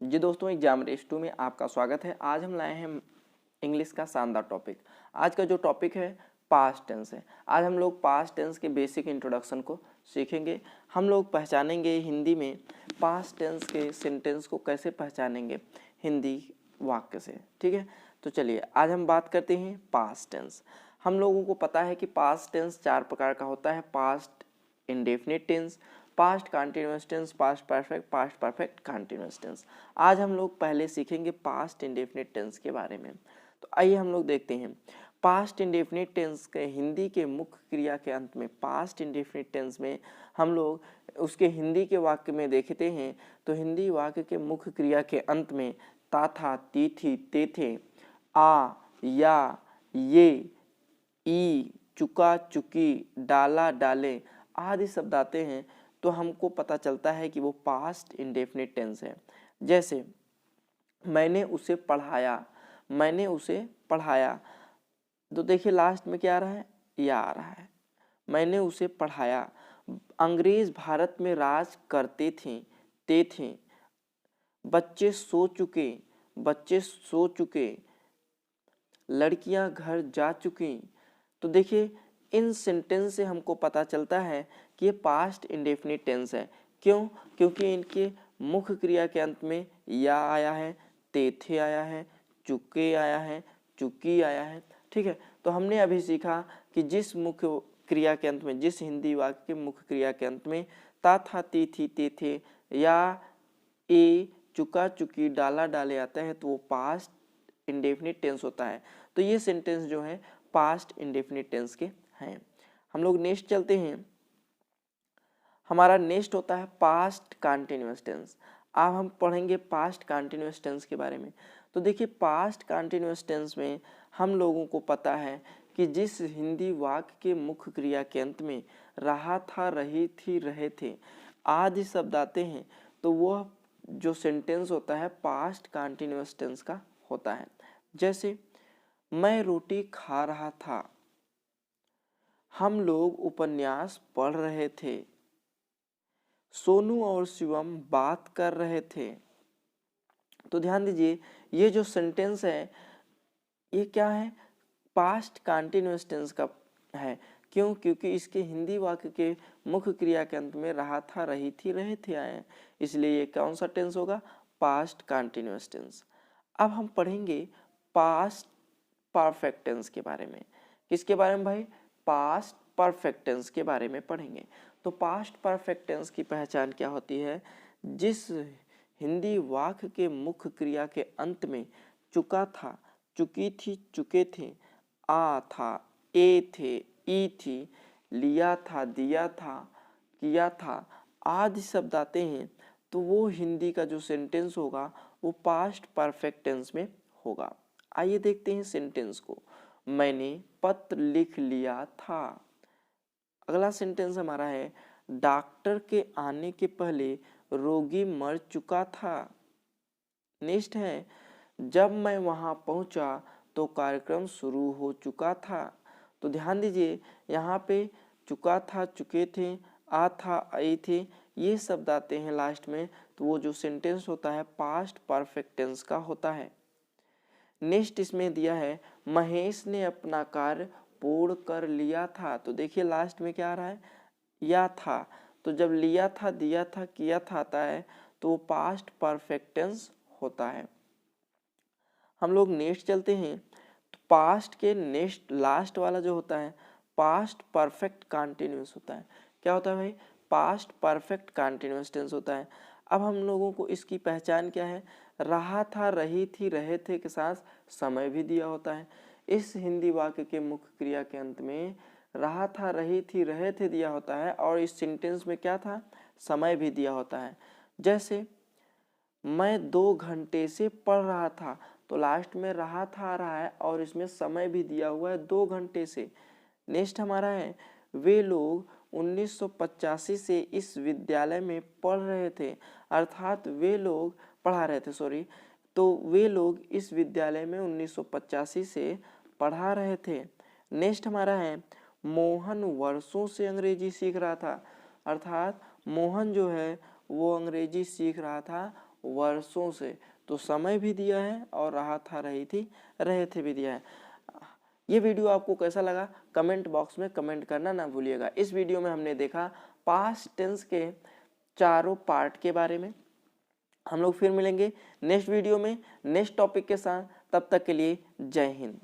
जी दोस्तों, exam race 2 में आपका स्वागत है। आज हम लाए हैं इंग्लिश का शानदार टॉपिक। आज का जो टॉपिक है पास्ट टेंस है। आज हम लोग पास्ट टेंस के बेसिक इंट्रोडक्शन को सीखेंगे। हम लोग पहचानेंगे हिंदी में पास्ट टेंस के सेंटेंस को कैसे पहचानेंगे हिंदी वाक्य से। ठीक है, तो चलिए आज हम बात करते हैं पास्ट टेंस। हम लोगों को पता है कि पास्ट टेंस 4 प्रकार का होता है। Past indefinite tense, past continuous tense, past perfect, past perfect continuous tense. आज हम लोग पहले सीखेंगे पास्ट इंडेफिनिट टेंस के बारे में। तो आइए हम लोग देखते हैं पास्ट इंडेफिनिट टेंस के हिंदी के मुख्य क्रिया के अंत में। पास्ट इंडेफिनिट टेंस में हम लोग उसके हिंदी के वाक्य में देखते हैं तो हिंदी वाक्य के मुख्य क्रिया के अंत में ता था, ती थी, ते थे, आ, या, ये, ई, चुका, चुकी, डाला, डाले आदि शब्द आते हैं तो हमको पता चलता है कि वो पास्ट इंडेफिनिट टेंस है। जैसे मैंने उसे पढ़ाया, मैंने उसे पढ़ाया, तो देखिए लास्ट में क्या आ रहा है, या आ रहा है। मैंने उसे पढ़ाया। अंग्रेज भारत में राज करते थे, ते थे। बच्चे सो चुके, बच्चे सो चुके। लड़कियां घर जा चुकी। तो देखिए इन सेंटेंस से हमको पता चलता है कि ये पास्ट इंडेफिनिट टेंस है। क्यों? क्योंकि इनके मुख्य क्रिया के अंत में या आया है, तेथे आया है, चुके आया है, चुकी आया है। ठीक है, तो हमने अभी सीखा कि जिस मुख्य क्रिया के अंत में, जिस हिंदी वाक्य के मुख्य क्रिया के अंत में ता था, ती थी, ते थे, या, ए, चुका, चुकी, डाला, डाले आता है तो वो पास्ट इंडेफिनिट टेंस होता है। तो ये सेंटेंस जो है पास्ट इंडेफिनिट टेंस के हैं। हम लोग नेक्स्ट चलते हैं। हमारा नेक्स्ट होता है पास्ट कंटिन्यूअस टेंस। अब हम पढ़ेंगे पास्ट कंटिन्यूअस टेंस के बारे में। तो देखिए पास्ट कंटिन्यूअस टेंस में हम लोगों को पता है कि जिस हिंदी वाक्य के मुख्य क्रिया के अंत में रहा था, रही थी, रहे थे आदि शब्द आते हैं तो वह जो सेंटेंस होता है पास्ट कंटिन्यूअस टेंस का होता है। जैसे मैं रोटी खा रहा था, हम लोग उपन्यास पढ़ रहे थे, सोनू और शिवम बात कर रहे थे। तो ध्यान दीजिए ये जो सेंटेंस है ये क्या है, पास्ट कंटिन्यूअस टेंस का है। क्यों? क्योंकि इसके हिंदी वाक्य के मुख्य क्रिया के अंत में रहा था, रही थी, रहे थे आए हैं, इसलिए ये कौन सा टेंस होगा, पास्ट कंटिन्यूअस टेंस। अब हम पढ़ेंगे पास्ट परफेक्ट टेंस के बारे में। किसके बारे में भाई? पास्ट परफेक्ट टेंस के बारे में पढ़ेंगे। तो पास्ट परफेक्ट टेंस की पहचान क्या होती है? जिस हिंदी वाक्य के मुख्य क्रिया के अंत में चुका था, चुकी थी, चुके थे, आ था, ए थे, ई थी, लिया था, दिया था, किया था आदि शब्द आते हैं तो वो हिंदी का जो सेंटेंस होगा वो पास्ट परफेक्ट टेंस में होगा। आइए देखते हैं सेंटेंस को। मैंने पत्र लिख लिया था। अगला सेंटेंस हमारा है डॉक्टर के आने के पहले रोगी मर चुका था। नेक्स्ट है जब मैं वहां पहुंचा तो कार्यक्रम शुरू हो चुका था। तो ध्यान दीजिए यहाँ पे चुका था, चुके थे, आ था, आए थे ये शब्द आते हैं लास्ट में तो वो जो सेंटेंस होता है पास्ट परफेक्ट टेंस का होता है। नेक्स्ट इसमें दिया है महेश ने अपना कार्य पूर्ण कर लिया था। तो देखिए लास्ट में क्या आ रहा है, या था। तो जब लिया था, दिया था, किया था आता है तो वो पास्ट परफेक्ट टेंस होता है। हम लोग नेक्स्ट चलते हैं। तो पास्ट के नेक्स्ट लास्ट वाला जो होता है पास्ट परफेक्ट कंटिन्यूअस होता है। क्या होता है भाई? पास्ट परफेक्ट कंटिन्यूअस टेंस होता है। अब हम लोगों को इसकी पहचान क्या है? रहा था, रही थी, रहे थे के साथ समय भी दिया होता है। इस हिंदी वाक्य के मुख्य क्रिया के अंत में रहा था, रही थी, रहे थे दिया होता है और इस सेंटेंस में क्या था, समय भी दिया होता है। जैसे मैं 2 घंटे से पढ़ रहा था तो लास्ट में रहा था आ रहा है और इसमें समय भी दिया हुआ है 2 घंटे से। नेक्स्ट हमारा है वे लोग 1985 से इस विद्यालय में पढ़ रहे थे, अर्थात वे लोग पढ़ा रहे थे सॉरी, तो वे लोग इस विद्यालय में 1985 से पढ़ा रहे थे। नेक्स्ट हमारा है मोहन वर्षों से अंग्रेजी सीख रहा था, अर्थात मोहन जो है वो अंग्रेजी सीख रहा था वर्षों से, तो समय भी दिया है और रहा था, रही थी, रहे थे भी दिया है। ये वीडियो आपको कैसा लगा कमेंट बॉक्स में कमेंट करना ना भूलिएगा। इस वीडियो में हमने देखा पास्ट टेंस के चारों पार्ट के बारे में। हम लोग फिर मिलेंगे नेक्स्ट वीडियो में नेक्स्ट टॉपिक के साथ। तब तक के लिए जय हिंद।